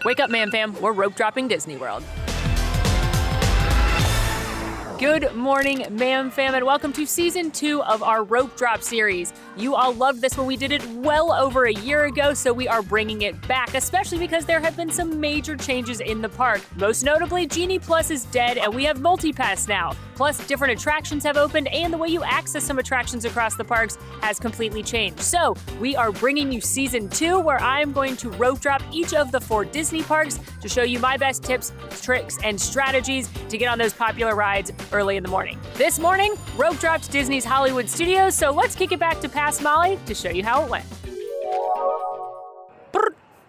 Wake up, Mam Fam. We're rope dropping Disney World. Good morning, Mam Fam, and welcome to season 2 of our rope drop series. You all loved this when we did it well over a year ago, so we are bringing it back, especially because there have been some major changes in the park. Most notably, Genie Plus is dead, and we have MultiPass now. Plus, different attractions have opened, and the way you access some attractions across the parks has completely changed. So, we are bringing you season 2, where I'm going to rope drop each of the 4 Disney parks to show you my best tips, tricks, and strategies to get on those popular rides early in the morning. This morning, rope dropped Disney's Hollywood Studios, so let's kick it back to Past Molly to show you how it went.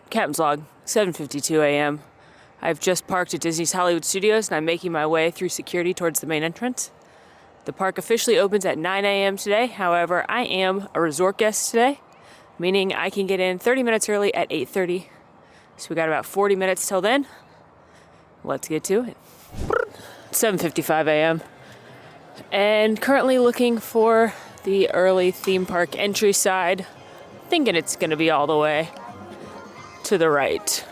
Captain's log, 7:52 a.m. I've just parked at Disney's Hollywood Studios and I'm making my way through security towards the main entrance. The park officially opens at 9 a.m. today. However, I am a resort guest today, meaning I can get in 30 minutes early at 8:30. So we got about 40 minutes till then. Let's get to it. 7:55 a.m. And currently looking for the early theme park entry side. Thinking it's gonna be all the way to the right.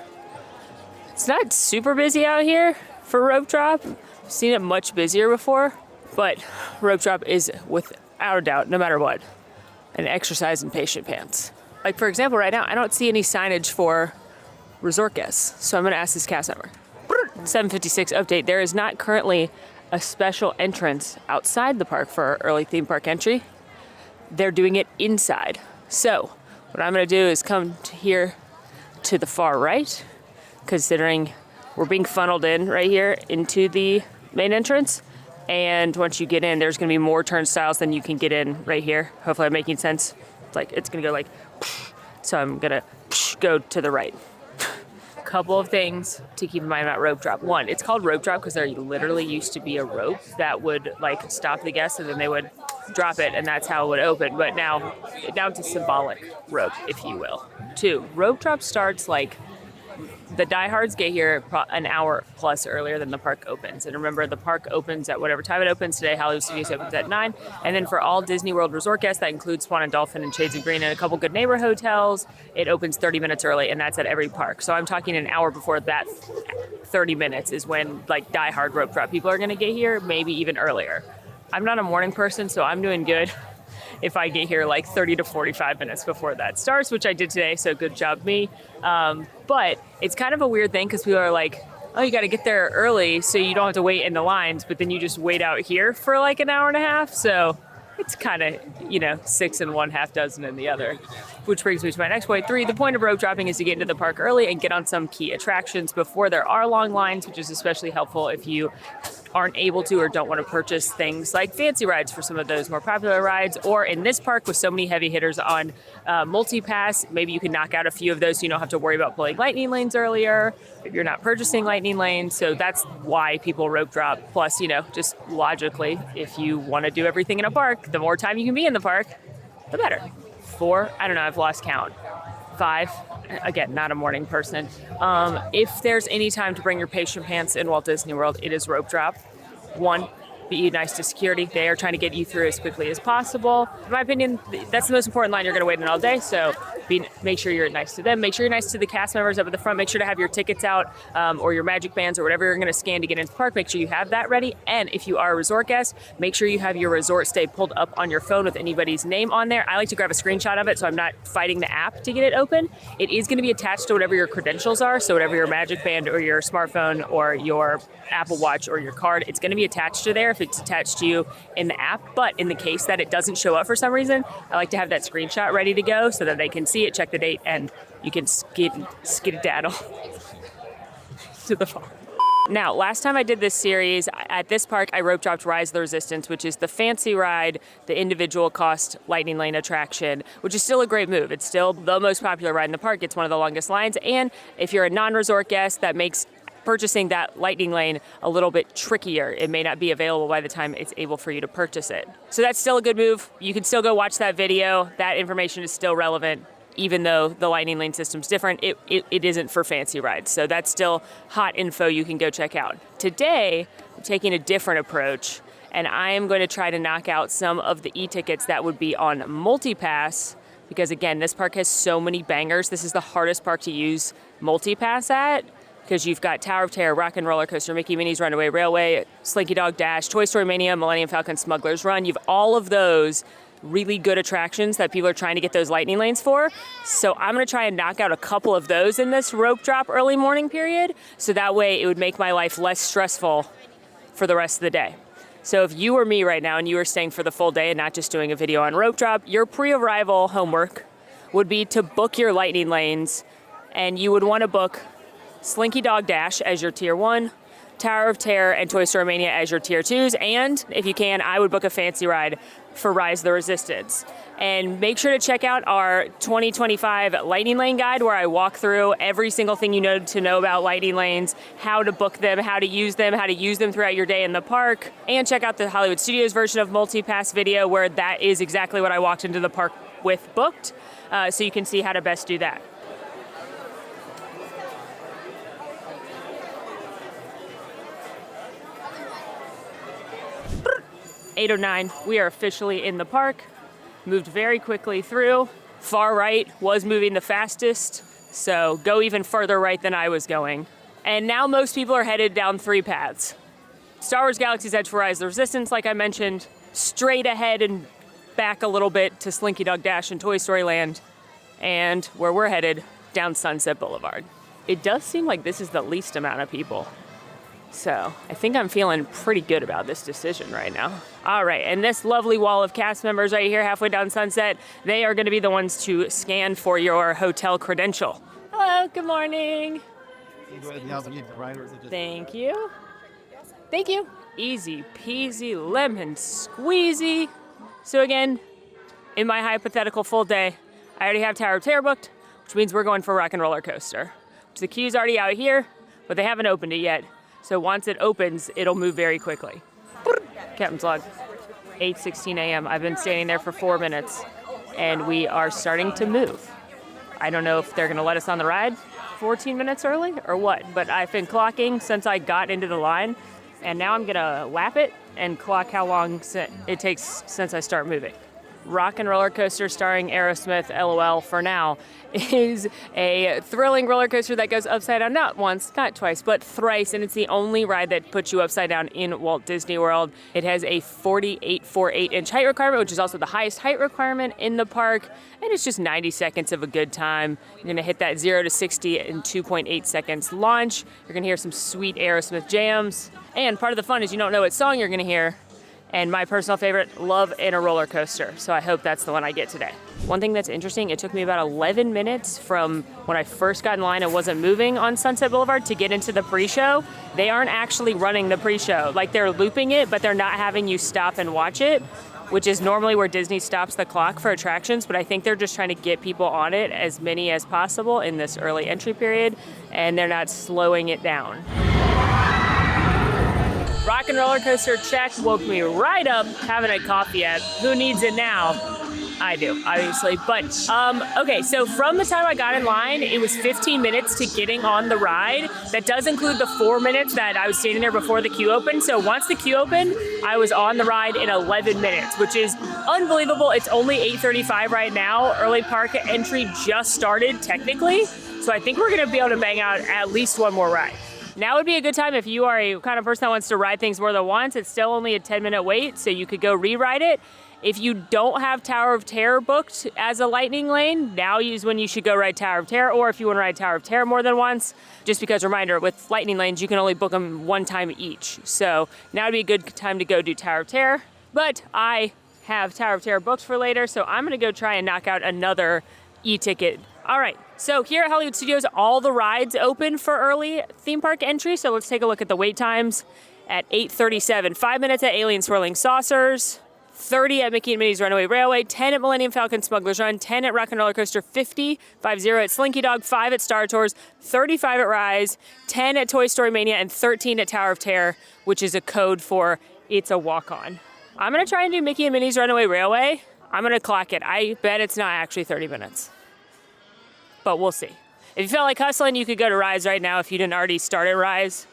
It's not super busy out here for rope drop. I've seen it much busier before, but rope drop is without a doubt, no matter what, an exercise in patient pants. Like for example, right now, I don't see any signage for resort guests. So I'm gonna ask this cast member. 7:56 update, there is not currently a special entrance outside the park for early theme park entry. They're doing it inside. So what I'm gonna do is come here to the far right, considering we're being funneled in right here into the main entrance. And once you get in, there's gonna be more turnstiles than you can get in right here. Hopefully I'm making sense. Like it's gonna go like, so I'm gonna go to the right. Couple of things to keep in mind about rope drop. One, it's called rope drop because there literally used to be a rope that would like stop the guests and then they would drop it and that's how it would open. But now it's a symbolic rope, if you will. 2, rope drop starts like the diehards get here an hour plus earlier than the park opens. And remember, the park opens at whatever time it opens today. Hollywood Studios opens at 9. And then for all Disney World resort guests, that includes Swan and Dolphin and Shades of Green and a couple good neighbor hotels, it opens 30 minutes early, and that's at every park. So I'm talking an hour before that 30 minutes is when like diehard rope drop people are going to get here, maybe even earlier. I'm not a morning person, so I'm doing good if I get here like 30 to 45 minutes before that starts, which I did today, so good job me. But it's kind of a weird thing because people are like, oh, you got to get there early so you don't have to wait in the lines, but then you just wait out here for like an hour and a half. So it's kind of, 6 and 1/2 dozen in the other. Which brings me to my next point. 3, the point of rope dropping is to get into the park early and get on some key attractions before there are long lines, which is especially helpful if you aren't able to or don't want to purchase things like fancy rides for some of those more popular rides. Or in this park with so many heavy hitters on MultiPass, maybe you can knock out a few of those so you don't have to worry about pulling lightning lanes earlier if you're not purchasing lightning lanes. So that's why people rope drop. Plus, just logically, if you want to do everything in a park, the more time you can be in the park, the better. 4, I don't know, I've lost count. 5, again, not a morning person. If there's any time to bring your patient pants in Walt Disney World, it is rope drop. 1, be nice to security. They are trying to get you through as quickly as possible. In my opinion, that's the most important line you're going to wait in all day. So make sure you're nice to them. Make sure you're nice to the cast members up at the front. Make sure to have your tickets out or your magic bands or whatever you're going to scan to get into the park. Make sure you have that ready. And if you are a resort guest, make sure you have your resort stay pulled up on your phone with anybody's name on there. I like to grab a screenshot of it so I'm not fighting the app to get it open. It is going to be attached to whatever your credentials are. So whatever your magic band or your smartphone or your Apple Watch or your card, it's going to be attached to there if it's attached to you in the app. But in the case that it doesn't show up for some reason, I like to have that screenshot ready to go so that they can see it, check the date, and you can skedaddle to the farm. Now, last time I did this series, at this park, I rope dropped Rise of the Resistance, which is the fancy ride, the individual cost lightning lane attraction, which is still a great move. It's still the most popular ride in the park. It's one of the longest lines. And if you're a non-resort guest, that makes purchasing that lightning lane a little bit trickier. It may not be available by the time it's able for you to purchase it. So that's still a good move. You can still go watch that video. That information is still relevant. Even though the lightning lane system's different, it isn't for fancy rides. So that's still hot info you can go check out. Today, I'm taking a different approach, and I am going to try to knock out some of the e-tickets that would be on MultiPass, because again, this park has so many bangers. This is the hardest park to use multi-pass at, because you've got Tower of Terror, Rock and Roller Coaster, Mickey Minnie's Runaway Railway, Slinky Dog Dash, Toy Story Mania, Millennium Falcon Smuggler's Run. You've all of those really good attractions that people are trying to get those lightning lanes for. So I'm gonna try and knock out a couple of those in this rope drop early morning period, so that way it would make my life less stressful for the rest of the day. So if you were me right now and you were staying for the full day and not just doing a video on rope drop, your pre-arrival homework would be to book your lightning lanes, and you would wanna book Slinky Dog Dash as your tier 1, Tower of Terror and Toy Story Mania as your tier 2s, and if you can, I would book a fancy ride for Rise of the Resistance. And make sure to check out our 2025 Lightning Lane Guide, where I walk through every single thing you need to know about lightning lanes, how to book them, how to use them throughout your day in the park. And check out the Hollywood Studios version of Multi-Pass video, where that is exactly what I walked into the park with booked, so you can see how to best do that. (8:09), we are officially in the park. Moved very quickly through. Far right was moving the fastest, so go even further right than I was going. And now most people are headed down 3 paths. Star Wars Galaxy's Edge for Rise of the Resistance, like I mentioned, straight ahead and back a little bit to Slinky Dog Dash and Toy Story Land, and where we're headed, down Sunset Boulevard. It does seem like this is the least amount of people. So I think I'm feeling pretty good about this decision right now. All right, and this lovely wall of cast members right here halfway down Sunset, they are gonna be the ones to scan for your hotel credential. Hello, good morning. Thank you. Thank you. Easy peasy, lemon squeezy. So again, in my hypothetical full day, I already have Tower of Terror booked, which means we're going for Rock and Roller Coaster. Which the queue's already out here, but they haven't opened it yet. So once it opens, it'll move very quickly. Captain's log, 8:16 a.m. I've been standing there for 4 minutes, and we are starting to move. I don't know if they're gonna let us on the ride 14 minutes early or what, but I've been clocking since I got into the line, and now I'm gonna lap it and clock how long it takes since I start moving. Rock and Roller Coaster starring Aerosmith, LOL for now, is a thrilling roller coaster that goes upside down not once, not twice, but thrice, and it's the only ride that puts you upside down in Walt Disney World. It has a 48.48-inch height requirement, which is also the highest height requirement in the park, and it's just 90 seconds of a good time. You're gonna hit that 0 to 60 in 2.8 seconds launch. You're gonna hear some sweet Aerosmith jams, and part of the fun is you don't know what song you're gonna hear. And my personal favorite, Love in a Roller Coaster. So I hope that's the one I get today. One thing that's interesting, it took me about 11 minutes from when I first got in line and wasn't moving on Sunset Boulevard to get into the pre-show. They aren't actually running the pre-show. Like, they're looping it, but they're not having you stop and watch it, which is normally where Disney stops the clock for attractions, but I think they're just trying to get people on it, as many as possible in this early entry period, and they're not slowing it down. Rock and Roller Coaster check, woke me right up. Haven't had coffee yet. Who needs it now? I do, obviously. But, okay, so from the time I got in line, it was 15 minutes to getting on the ride. That does include the 4 minutes that I was standing there before the queue opened. So once the queue opened, I was on the ride in 11 minutes, which is unbelievable. It's only 8:35 right now. Early park entry just started, technically. So I think we're gonna be able to bang out at least one more ride. Now would be a good time if you are a kind of person that wants to ride things more than once. It's still only a 10-minute wait, so you could go re-ride it. If you don't have Tower of Terror booked as a lightning lane, now is when you should go ride Tower of Terror, or if you want to ride Tower of Terror more than once, just because, reminder, with lightning lanes, you can only book them one time each. So now would be a good time to go do Tower of Terror. But I have Tower of Terror booked for later, so I'm gonna go try and knock out another e-ticket. All right, so here at Hollywood Studios, all the rides open for early theme park entry. So let's take a look at the wait times. At 8:37, 5 minutes at Alien Swirling Saucers, 30 at Mickey and Minnie's Runaway Railway, 10 at Millennium Falcon Smuggler's Run, 10 at Rock and Roller Coaster, 50 at Slinky Dog, 5 at Star Tours, 35 at Rise, 10 at Toy Story Mania, and 13 at Tower of Terror, which is a code for It's a Walk-On. I'm gonna try and do Mickey and Minnie's Runaway Railway. I'm gonna clock it. I bet it's not actually 30 minutes. But we'll see. If you felt like hustling, you could go to Rise right now if you didn't already start at Rise.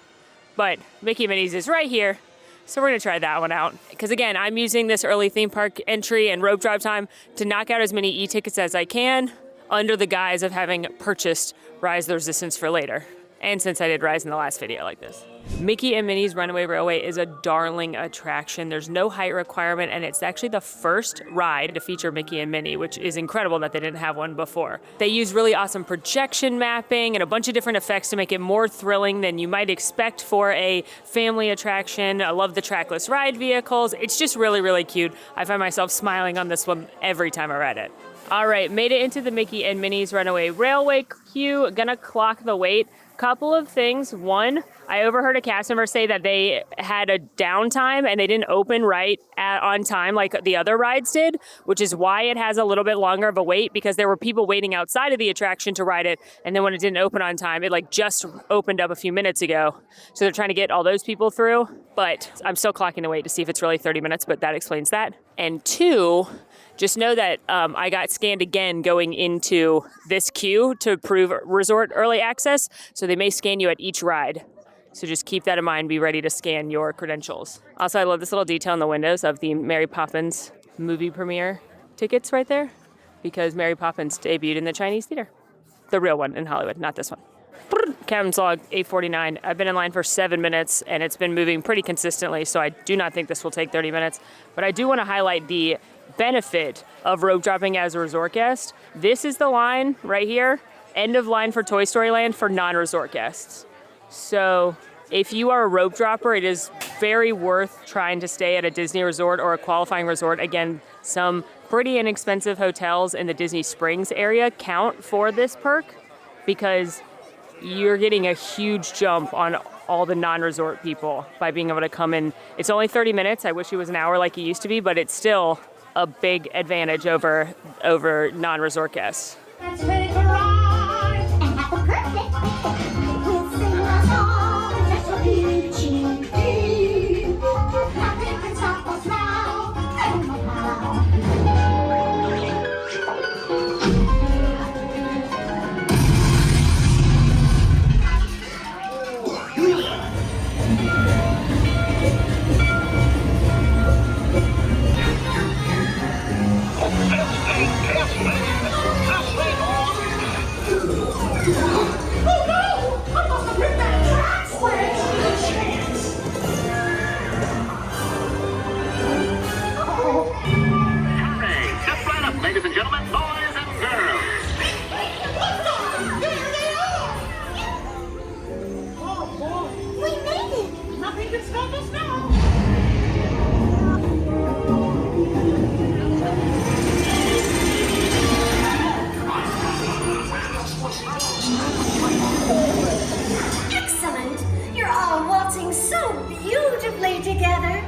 But Mickey and Minnie's is right here, so we're gonna try that one out. Because again, I'm using this early theme park entry and rope drive time to knock out as many e-tickets as I can under the guise of having purchased Rise the Resistance for later. And since I did Rise in the last video like this. Mickey and Minnie's Runaway Railway is a darling attraction. There's no height requirement, and it's actually the first ride to feature Mickey and Minnie, which is incredible that they didn't have one before. They use really awesome projection mapping and a bunch of different effects to make it more thrilling than you might expect for a family attraction. I love the trackless ride vehicles. It's just really, really cute. I find myself smiling on this one every time I ride it. All right, made it into the Mickey and Minnie's Runaway Railway queue. Gonna clock the wait. Couple of things. One, I overheard a cast member say that they had a downtime and they didn't open on time like the other rides did, which is why it has a little bit longer of a wait, because there were people waiting outside of the attraction to ride it, and then when it didn't open on time, it like just opened up a few minutes ago. So they're trying to get all those people through, but I'm still clocking the wait to see if it's really 30 minutes, but that explains that. And two, just know that I got scanned again going into this queue to prove resort early access, so they may scan you at each ride. So just keep that in mind, be ready to scan your credentials. Also, I love this little detail in the windows of the Mary Poppins movie premiere tickets right there, because Mary Poppins debuted in the Chinese theater. The real one in Hollywood, not this one. Captain's log, 8:49. I've been in line for 7 minutes, and it's been moving pretty consistently, so I do not think this will take 30 minutes. But I do want to highlight the benefit of rope dropping as a resort guest. This is the line right here, end of line for Toy Story Land for non-resort guests. So if you are a rope dropper, it is very worth trying to stay at a Disney resort or a qualifying resort. Again, some pretty inexpensive hotels in the Disney Springs area count for this perk, because you're getting a huge jump on all the non-resort people by being able to come in. It's only 30 minutes. I wish it was an hour like it used to be, but it's still a big advantage over non-resort guests. Let's ready for ride and have a birthday. We'll sing a song just for PG. Nothing can stop us now. Ladies and gentlemen, boys and girls. There they are! Oh boy, we made it! Nothing can stop us now! Excellent! You're all waltzing so beautifully together.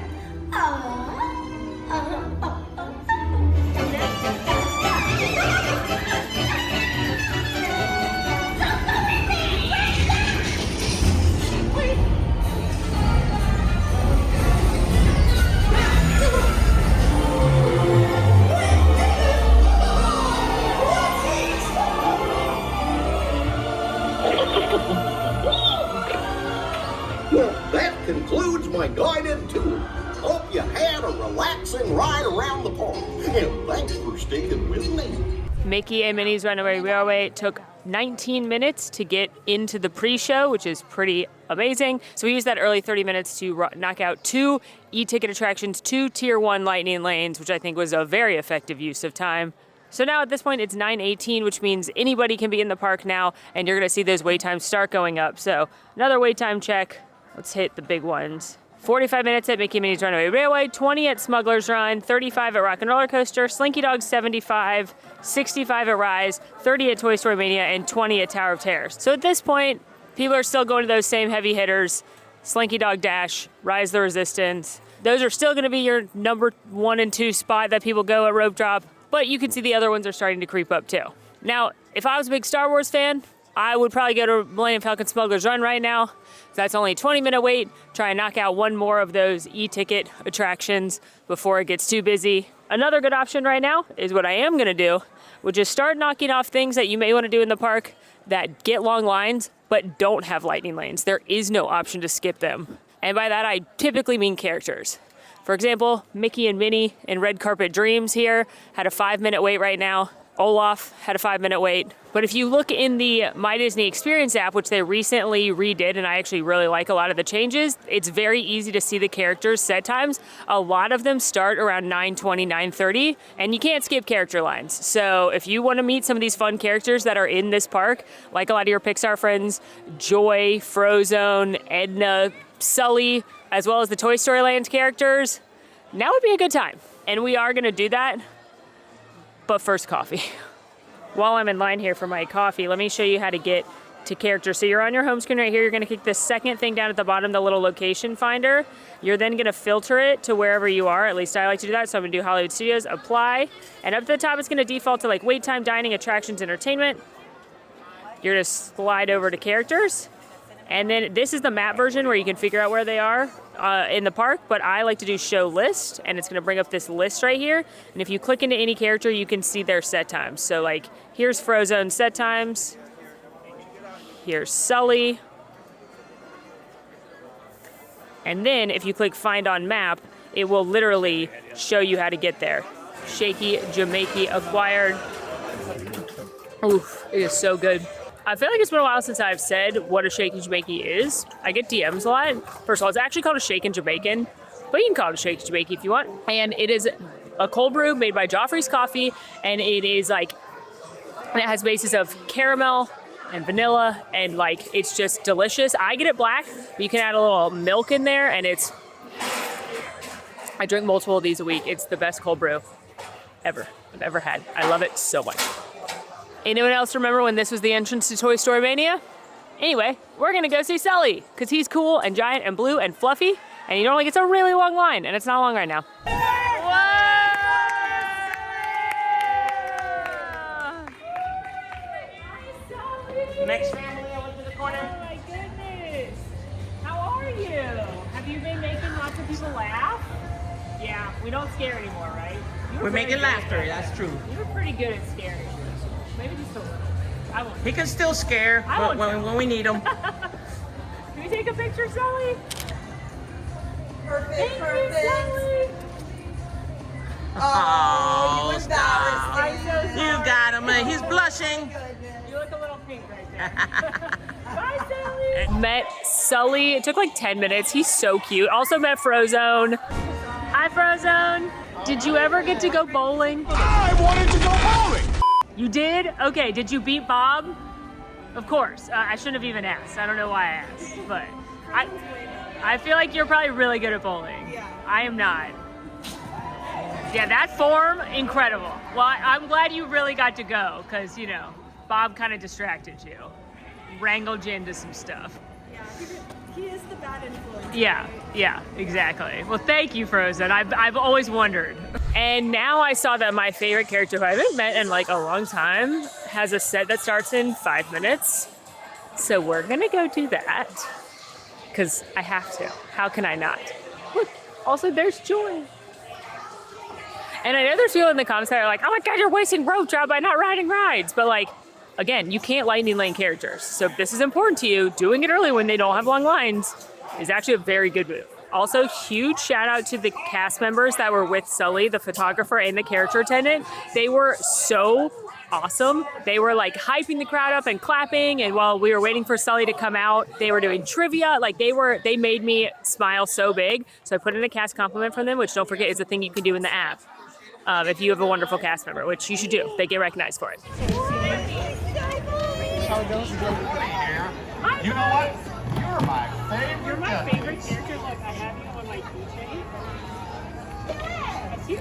Well, that concludes my guided tour. Hope you had a relaxing ride around the park. And thanks for sticking with me. Mickey and Minnie's Runaway Railway took 19 minutes to get into the pre-show, which is pretty amazing. So we used that early 30 minutes to knock out 2 e-ticket attractions, 2 Tier 1 lightning lanes, which I think was a very effective use of time. So now at this point it's 9:18, which means anybody can be in the park now, and you're gonna see those wait times start going up. So another wait time check. Let's hit the big ones. 45 minutes at Mickey and Minnie's Runaway Railway, 20 at Smuggler's Run, 35 at Rock and Roller Coaster, Slinky Dog 75, 65 at Rise, 30 at Toy Story Mania, and 20 at Tower of Terror. So at this point, people are still going to those same heavy hitters, Slinky Dog Dash, Rise the Resistance. Those are still gonna be your number 1 and 2 spot that people go at rope drop, but you can see the other ones are starting to creep up too. Now, if I was a big Star Wars fan, I would probably go to Millennium Falcon Smuggler's Run right now. That's only a 20-minute wait. Try and knock out one more of those e-ticket attractions before it gets too busy. Another good option right now is what I am gonna do, which is start knocking off things that you may wanna do in the park that get long lines but don't have lightning lanes. There is no option to skip them. And by that, I typically mean characters. For example, Mickey and Minnie in Red Carpet Dreams here had a 5-minute wait right now. Olaf had a 5-minute wait. But if you look in the My Disney Experience app, which they recently redid, and I actually really like a lot of the changes, it's very easy to see the characters' set times. A lot of them start around 9:20, 9:30, and you can't skip character lines. So if you want to meet some of these fun characters that are in this park, like a lot of your Pixar friends, Joy, Frozone, Edna, Sully, as well as the Toy Story Land characters, now would be a good time. And we are gonna do that, but first coffee. While I'm in line here for my coffee, let me show you how to get to characters. So you're on your home screen right here. You're gonna click the second thing down at the bottom, the little location finder. You're then gonna filter it to wherever you are. At least I like to do that. So I'm gonna do Hollywood Studios, apply. And up to the top, it's gonna default to like wait time, dining, attractions, entertainment. You're gonna slide over to characters. And then this is the map version where you can figure out where they are in the park, but I like to do show list, and it's gonna bring up this list right here. And if you click into any character, you can see their set times. So like, here's Frozone set times. Here's Sully. And then if you click find on map, it will literally show you how to get there. Shaky Jamaica acquired. Oof, it is so good. I feel like it's been a while since I've said what a Shaken Jamaica is. I get DMs a lot. First of all, it's actually called a Shaken Jamaican, but you can call it a Shaken Jamaica if you want. And it is a cold brew made by Joffrey's Coffee, and it is like, and it has bases of caramel and vanilla, and like, it's just delicious. I get it black, but you can add a little milk in there, and it's, I drink multiple of these a week. It's the best cold brew I've ever had. I love it so much. Anyone else remember when this was the entrance to Toy Story Mania? Anyway, we're gonna go see Sully, because he's cool and giant and blue and fluffy, and he normally gets a really long line, and it's not long right now. Whoa! Next family over to the corner. Oh my goodness! How are you? Have you been making lots of people laugh? Yeah, we don't scare anymore, right? We're making laughter, that's true. You were pretty good at scaring. Maybe just a little. I won't. He can still scare when we need him. Can we take a picture, Sully? Perfect, Thank perfect. you, Sully. Oh, you embarrassed I'm so me. sorry. You got him. He's blushing. You look a little pink right there. Bye, Sully. Met Sully. It took like 10 minutes. He's so cute. Also met Frozone. Hi, Frozone. Did you ever get to go bowling? I wanted to go bowling! You did? Okay, did you beat Bob? Of course. I shouldn't have even asked. I don't know why I asked, but I feel like you're probably really good at bowling. Yeah. I am not. Yeah, that form, incredible. Well, I'm glad you really got to go, because, you know, Bob kind of distracted you. Wrangled you into some stuff. Yeah, he is the bad influence. Yeah, exactly. Well, thank you, Frozen. I've always wondered. And now I saw that my favorite character who I haven't met in like a long time has a set that starts in 5 minutes. So we're gonna go do that, because I have to. How can I not? Look, also there's Joy. And I know there's people in the comments that are like, oh my God, you're wasting road job by not riding rides. But like, again, you can't lightning lane characters. So if this is important to you, doing it early when they don't have long lines is actually a very good move. Also, huge shout out to the cast members that were with Sully, the photographer and the character attendant. They were so awesome. They were like hyping the crowd up and clapping, and while we were waiting for Sully to come out, they were doing trivia. Like they made me smile so big. So I put in a cast compliment from them, which don't forget is a thing you can do in the app. If you have a wonderful cast member, which you should do. They get recognized for it. You know what? You're my favorite. You're my favorite character. Look, I have you on my keychain. That's you.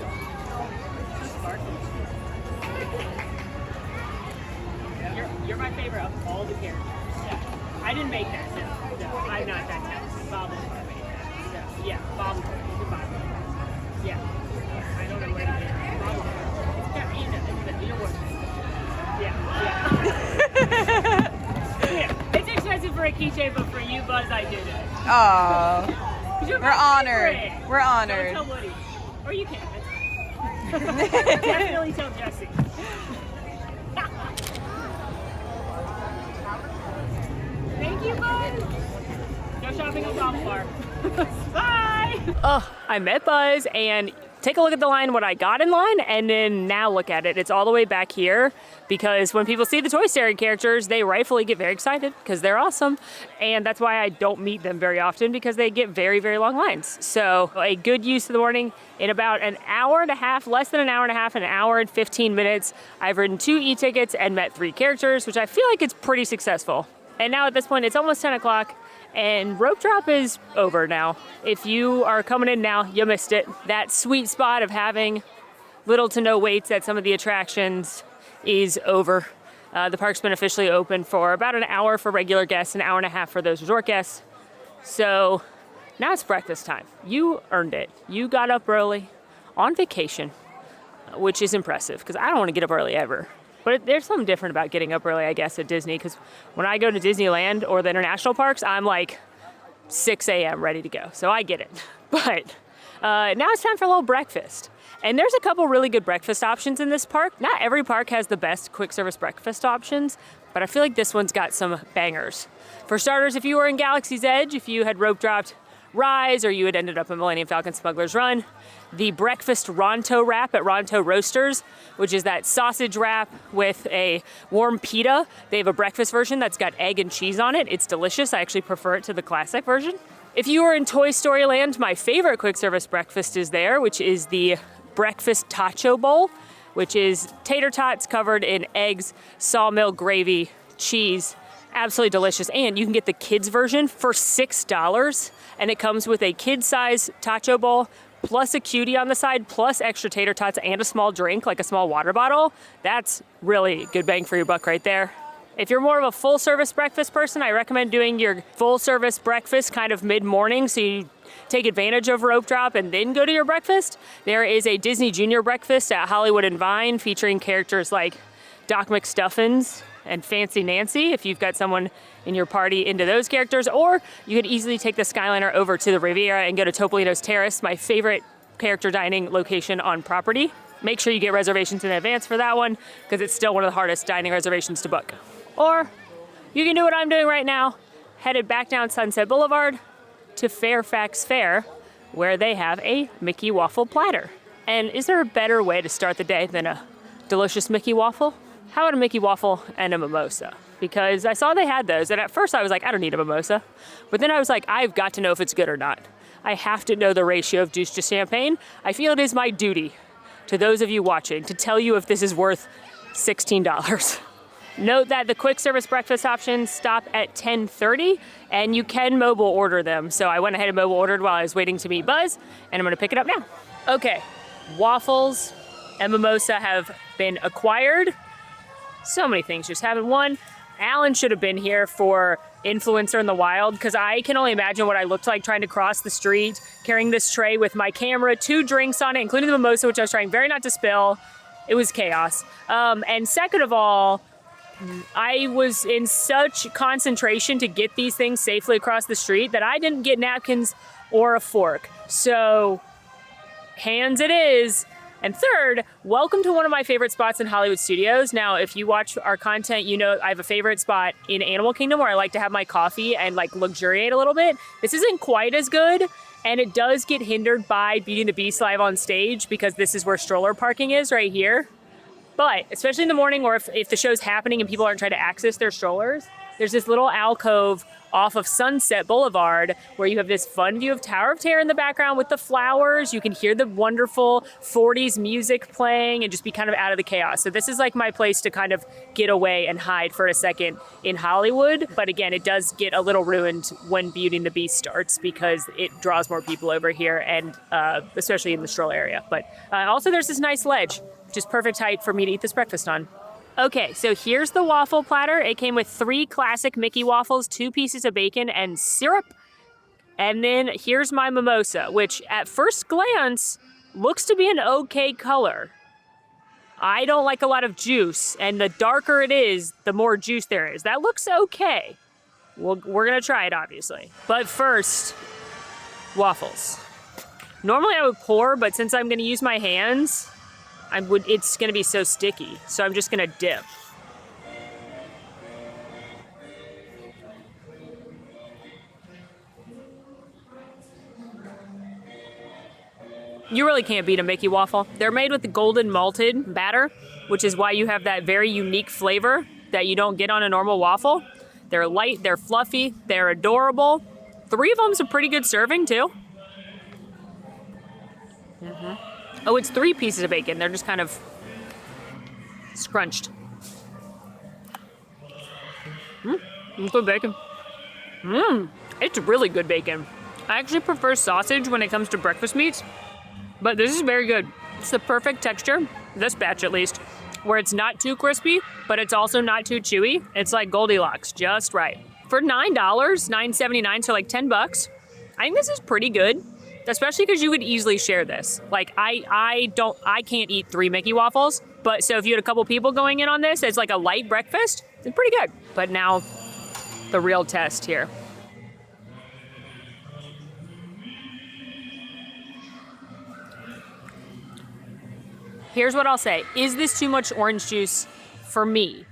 You're my favorite of all the characters. Yeah. I didn't make that. No, I'm not that talented. Bob is what made that. So, yeah, Bob. Goodbye. Yeah. I don't know where to get it. Bob. You know what? Yeah. Yeah. It's expensive for a keychain, but for you, Buzz, I did it. Oh, You're we're my honored. favorite. We're honored. Don't tell Woody. Or you can. Definitely tell Jesse. Thank you, Buzz. Go shopping at Golf Bar. Bye. Oh, I met Buzz, and take a look at the line, what I got in line, and then now look at it. It's all the way back here because when people see the Toy Story characters, they rightfully get very excited because they're awesome. And that's why I don't meet them very often because they get very, very long lines. So a good use of the morning in about an hour and a half, less than an hour and a half, an hour and 15 minutes. I've ridden 2 e-tickets and met 3 characters, which I feel like it's pretty successful. And now at this point, it's almost 10 o'clock. And rope drop is over now. If you are coming in now, you missed it. That sweet spot of having little to no waits at some of the attractions is over. The park's been officially open for about an hour for regular guests, an hour and a half for those resort guests. So now it's breakfast time. You earned it. You got up early on vacation, which is impressive because I don't want to get up early ever. But there's something different about getting up early, I guess, at Disney, because when I go to Disneyland or the international parks, I'm like 6 a.m. ready to go. So I get it. But now it's time for a little breakfast. And there's a couple really good breakfast options in this park. Not every park has the best quick service breakfast options, but I feel like this one's got some bangers. For starters, if you were in Galaxy's Edge, if you had rope dropped Rise or you had ended up in Millennium Falcon Smuggler's Run, the breakfast Ronto wrap at Ronto Roasters, which is that sausage wrap with a warm pita. They have a breakfast version that's got egg and cheese on it. It's delicious. I actually prefer it to the classic version. If you are in Toy Story Land, my favorite quick service breakfast is there, which is the breakfast tacho bowl, which is tater tots covered in eggs, sawmill gravy, cheese. Absolutely delicious. And you can get the kids version for $6. And it comes with a kid-size tacho bowl, plus a cutie on the side, plus extra tater tots and a small drink, like a small water bottle. That's really good bang for your buck right there. If you're more of a full-service breakfast person, I recommend doing your full-service breakfast kind of mid-morning so you take advantage of rope drop and then go to your breakfast. There is a Disney Junior breakfast at Hollywood and Vine featuring characters like Doc McStuffins and Fancy Nancy, if you've got someone in your party into those characters, or you could easily take the Skyliner over to the Riviera and go to Topolino's Terrace, my favorite character dining location on property. Make sure you get reservations in advance for that one because it's still one of the hardest dining reservations to book. Or you can do what I'm doing right now, headed back down Sunset Boulevard to Fairfax Fair, where they have a Mickey waffle platter. And is there a better way to start the day than a delicious Mickey waffle? How about a Mickey waffle and a mimosa? Because I saw they had those, and at first I was like, I don't need a mimosa. But then I was like, I've got to know if it's good or not. I have to know the ratio of juice to champagne. I feel it is my duty to those of you watching to tell you if this is worth $16. Note that the quick service breakfast options stop at 10:30, and you can mobile order them. So I went ahead and mobile ordered while I was waiting to meet Buzz, and I'm gonna pick it up now. Okay, waffles and mimosa have been acquired. So many things just happened. One, Alan should have been here for Influencer in the Wild because I can only imagine what I looked like trying to cross the street, carrying this tray with my camera, 2 drinks on it, including the mimosa, which I was trying very not to spill. It was chaos. And second of all, I was in such concentration to get these things safely across the street that I didn't get napkins or a fork. So, hands it is. And third, welcome to one of my favorite spots in Hollywood Studios. Now, if you watch our content, you know I have a favorite spot in Animal Kingdom where I like to have my coffee and like luxuriate a little bit. This isn't quite as good, and it does get hindered by Beauty and the Beast live on stage because this is where stroller parking is right here. But especially in the morning or if the show's happening and people aren't trying to access their strollers, there's this little alcove off of Sunset Boulevard where you have this fun view of Tower of Terror in the background with the flowers. You can hear the wonderful 40s music playing and just be kind of out of the chaos. So this is like my place to kind of get away and hide for a second in Hollywood. But again, it does get a little ruined when Beauty and the Beast starts because it draws more people over here, and especially in the stroll area. But also there's this nice ledge, which is perfect height for me to eat this breakfast on. Okay, so here's the waffle platter. It came with 3 classic Mickey waffles, 2 pieces of bacon and syrup. And then here's my mimosa, which at first glance looks to be an okay color. I don't like a lot of juice, and the darker it is, the more juice there is. That looks okay. We're gonna try it, obviously. But first, waffles. Normally I would pour, but since I'm gonna use my hands, it's gonna be so sticky, so I'm just gonna dip. You really can't beat a Mickey waffle. They're made with the golden malted batter, which is why you have that very unique flavor that you don't get on a normal waffle. They're light, they're fluffy, they're adorable. 3 of them's a pretty good serving too. Oh, it's 3 pieces of bacon. They're just kind of scrunched. Good bacon. It's really good bacon. I actually prefer sausage when it comes to breakfast meats, but this is very good. It's the perfect texture, this batch at least, where it's not too crispy, but it's also not too chewy. It's like Goldilocks, just right. For $9, $9.79, so like 10 bucks, I think this is pretty good, especially because you could easily share this. Like I can't eat 3 Mickey waffles, but so if you had a couple people going in on this as like a light breakfast, it's pretty good. But now the real test here. Here's what I'll say. Is this too much orange juice for me?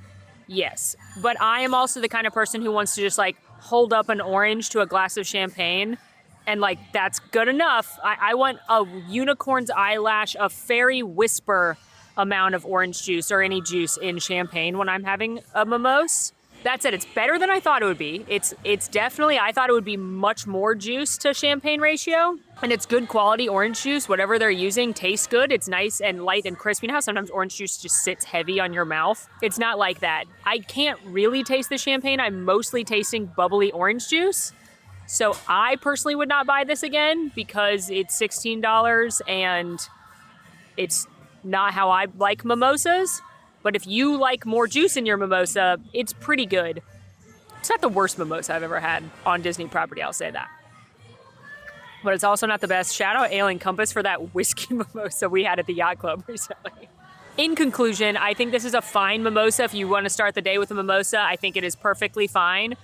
Yes. But I am also the kind of person who wants to just like hold up an orange to a glass of champagne and like that's good enough. I want a unicorn's eyelash, a fairy whisper amount of orange juice or any juice in champagne when I'm having a mimosa. That said, it's better than I thought it would be. It's definitely, I thought it would be much more juice to champagne ratio. And it's good quality orange juice. Whatever they're using tastes good. It's nice and light and crispy. You know how sometimes orange juice just sits heavy on your mouth? It's not like that. I can't really taste the champagne. I'm mostly tasting bubbly orange juice. So I personally would not buy this again because it's $16 and it's not how I like mimosas. But if you like more juice in your mimosa, it's pretty good. It's not the worst mimosa I've ever had on Disney property, I'll say that. But it's also not the best. Shout out Ale and Compass for that whiskey mimosa we had at the yacht club recently. In conclusion, I think this is a fine mimosa. If you want to start the day with a mimosa, I think it is perfectly fine.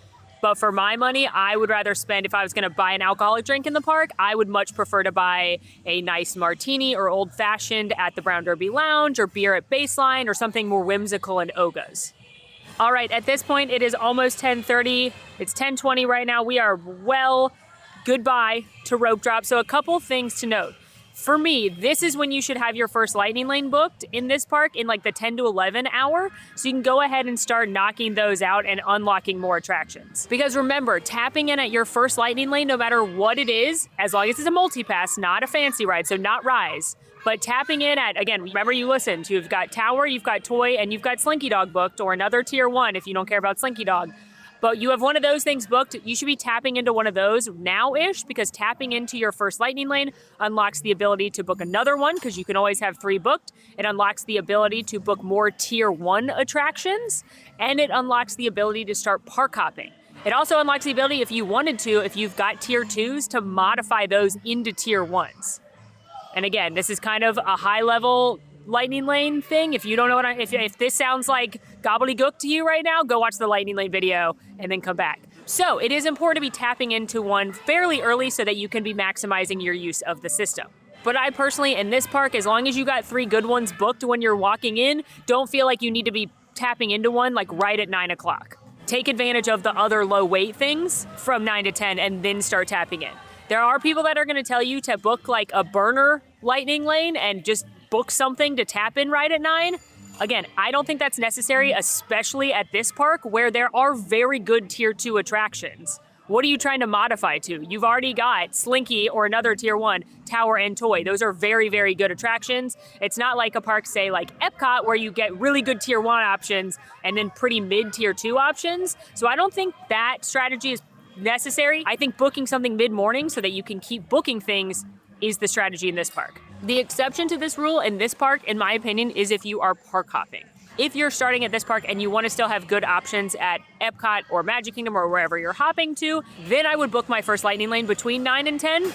But for my money, I would rather spend, if I was going to buy an alcoholic drink in the park, I would much prefer to buy a nice martini or old fashioned at the Brown Derby Lounge or beer at Baseline or something more whimsical in Oga's. All right, at this point, it is almost 10:30. It's 10:20 right now. We are goodbye to rope drop. So a couple things to note. For me, this is when you should have your first lightning lane booked in this park in like the 10 to 11 hour. So you can go ahead and start knocking those out and unlocking more attractions. Because remember, tapping in at your first lightning lane, no matter what it is, as long as it's a multi-pass, not a fancy ride, so not Rise, but tapping in at, again, remember you listened, you've got Tower, you've got Toy, and you've got Slinky Dog booked, or another tier 1 if you don't care about Slinky Dog. But you have one of those things booked, you should be tapping into one of those now-ish because tapping into your first lightning lane unlocks the ability to book another one because you can always have 3 booked. It unlocks the ability to book more tier 1 attractions, and it unlocks the ability to start park hopping. It also unlocks the ability, if you wanted to, if you've got tier 2s, to modify those into tier 1s. And again, this is kind of a high-level lightning lane thing. If you don't know what if this sounds like gobbledygook to you right now, go watch the lightning lane video and then come back. So it is important to be tapping into one fairly early so that you can be maximizing your use of the system. But I personally, in this park, as long as you got 3 good ones booked when you're walking in, don't feel like you need to be tapping into one like right at 9 o'clock. Take advantage of the other low weight things from 9 to 10 and then start tapping in. There are people that are going to tell you to book like a burner lightning lane and just book something to tap in right at 9. Again, I don't think that's necessary, especially at this park where there are very good tier 2 attractions. What are you trying to modify to? You've already got Slinky or another tier 1, Tower and Toy. Those are very, very good attractions. It's not like a park, say like Epcot, where you get really good tier 1 options and then pretty mid tier 2 options. So I don't think that strategy is necessary. I think booking something mid-morning so that you can keep booking things is the strategy in this park. The exception to this rule in this park, in my opinion, is if you are park hopping. If you're starting at this park and you want to still have good options at Epcot or Magic Kingdom or wherever you're hopping to, then I would book my first lightning lane between 9 and 10.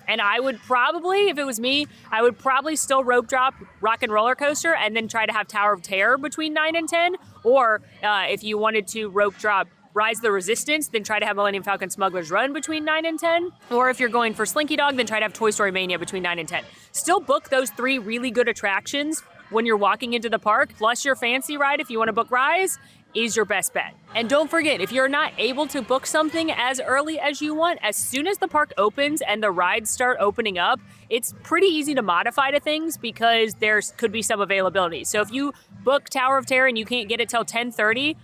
And I would probably, if it was me, I would probably still rope drop Rock and Roller Coaster and then try to have Tower of Terror between 9 and 10. Or if you wanted to rope drop Rise of the Resistance, then try to have Millennium Falcon Smuggler's Run between 9 and 10. Or if you're going for Slinky Dog, then try to have Toy Story Mania between 9 and 10. Still book those 3 really good attractions when you're walking into the park, plus your fancy ride if you want to book Rise, is your best bet. And don't forget, if you're not able to book something as early as you want, as soon as the park opens and the rides start opening up, it's pretty easy to modify to things because there could be some availability. So if you book Tower of Terror and you can't get it till 10:30,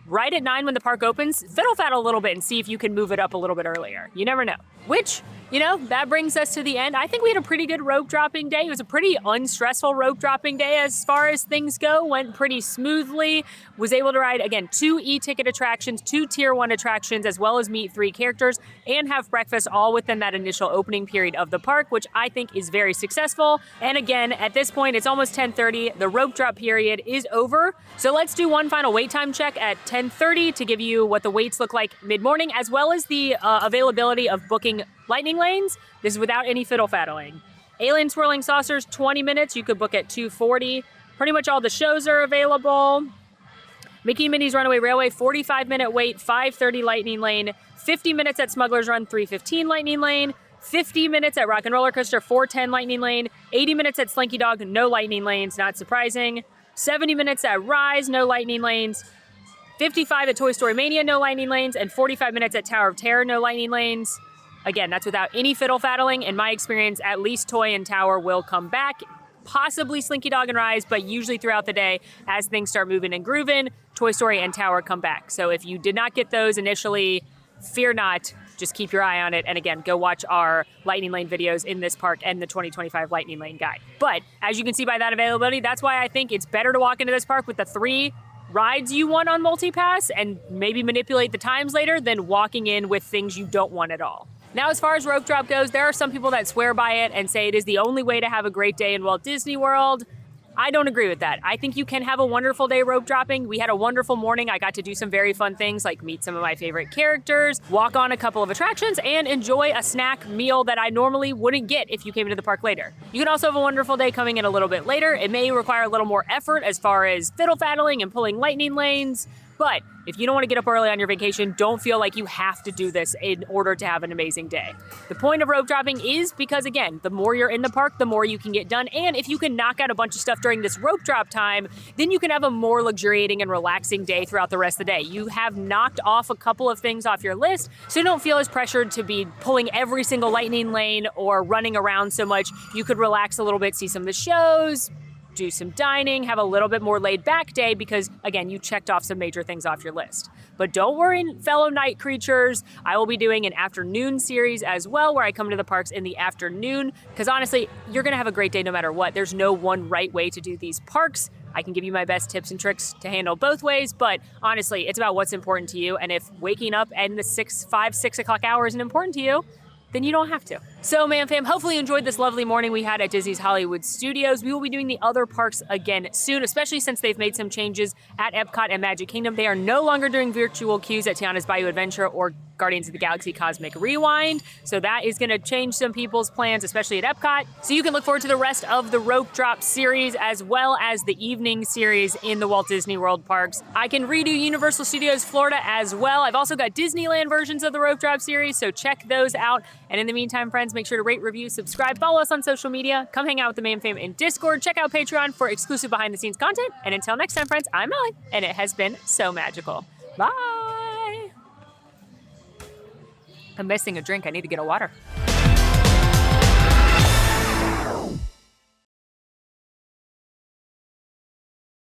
right at 9 when the park opens, fiddle faddle a little bit and see if you can move it up a little bit earlier. You never know. Which, that brings us to the end. I think we had a pretty good rope dropping day. It was a pretty unstressful rope dropping day as far as things go. Went pretty smoothly. Was able to ride, again, 2 e-ticket attractions, 2 Tier 1 attractions, as well as meet 3 characters and have breakfast all within that initial opening period of the park, which I think is very successful. And again, at this point, it's almost 10:30. The rope drop period is over. So let's do one final wait time check at 10:30 to give you what the waits look like mid-morning, as well as the availability of booking lightning lanes. This is without any fiddle faddling. Alien Swirling Saucers, 20 minutes. You could book at 2:40. Pretty much all the shows are available. Mickey and Minnie's Runaway Railway, 45-minute wait, 5:30 lightning lane. 50 minutes at Smuggler's Run, 3:15 lightning lane. 50 minutes at Rock and Roller Coaster, 4:10 lightning lane. 80 minutes at Slinky Dog, no lightning lanes, not surprising. 70 minutes at Rise, no lightning lanes. 55 at Toy Story Mania, no lightning lanes. And 45 minutes at Tower of Terror, no lightning lanes. Again, that's without any fiddle faddling. In my experience, at least Toy and Tower will come back. Possibly Slinky Dog and Rise, but usually throughout the day, as things start moving and grooving, Toy Story and Tower come back. So if you did not get those initially, fear not. Just keep your eye on it. And again, go watch our Lightning Lane videos in this park and the 2025 Lightning Lane guide. But as you can see by that availability, that's why I think it's better to walk into this park with the 3 rides you want on MultiPass and maybe manipulate the times later than walking in with things you don't want at all. Now, as far as rope drop goes, there are some people that swear by it and say it is the only way to have a great day in Walt Disney World. I don't agree with that. I think you can have a wonderful day rope dropping. We had a wonderful morning. I got to do some very fun things like meet some of my favorite characters, walk on a couple of attractions, and enjoy a snack meal that I normally wouldn't get if you came into the park later. You can also have a wonderful day coming in a little bit later. It may require a little more effort as far as fiddle faddling and pulling lightning lanes, but if you don't want to get up early on your vacation, don't feel like you have to do this in order to have an amazing day. The point of rope dropping is because, again, the more you're in the park, the more you can get done. And if you can knock out a bunch of stuff during this rope drop time, then you can have a more luxuriating and relaxing day throughout the rest of the day. You have knocked off a couple of things off your list, so don't feel as pressured to be pulling every single lightning lane or running around so much. You could relax a little bit, see some of the shows, do some dining, have a little bit more laid back day because, again, you checked off some major things off your list. But don't worry, fellow night creatures. I will be doing an afternoon series as well where I come to the parks in the afternoon because honestly, you're gonna have a great day no matter what. There's no one right way to do these parks. I can give you my best tips and tricks to handle both ways, but honestly, it's about what's important to you. And if waking up in the 5, 6 o'clock hour isn't important to you, then you don't have to. So, Mam Fam, hopefully you enjoyed this lovely morning we had at Disney's Hollywood Studios. We will be doing the other parks again soon, especially since they've made some changes at Epcot and Magic Kingdom. They are no longer doing virtual queues at Tiana's Bayou Adventure or Guardians of the Galaxy Cosmic Rewind. So that is gonna change some people's plans, especially at Epcot. So you can look forward to the rest of the rope drop series as well as the evening series in the Walt Disney World parks. I can redo Universal Studios Florida as well. I've also got Disneyland versions of the rope drop series, so check those out. And in the meantime, friends, make sure to rate, review, subscribe, follow us on social media, come hang out with the Mam Fam in Discord, check out Patreon for exclusive behind the scenes content. And until next time, friends, I'm Ellie, and it has been so magical. Bye. I'm missing a drink. I need to get a water.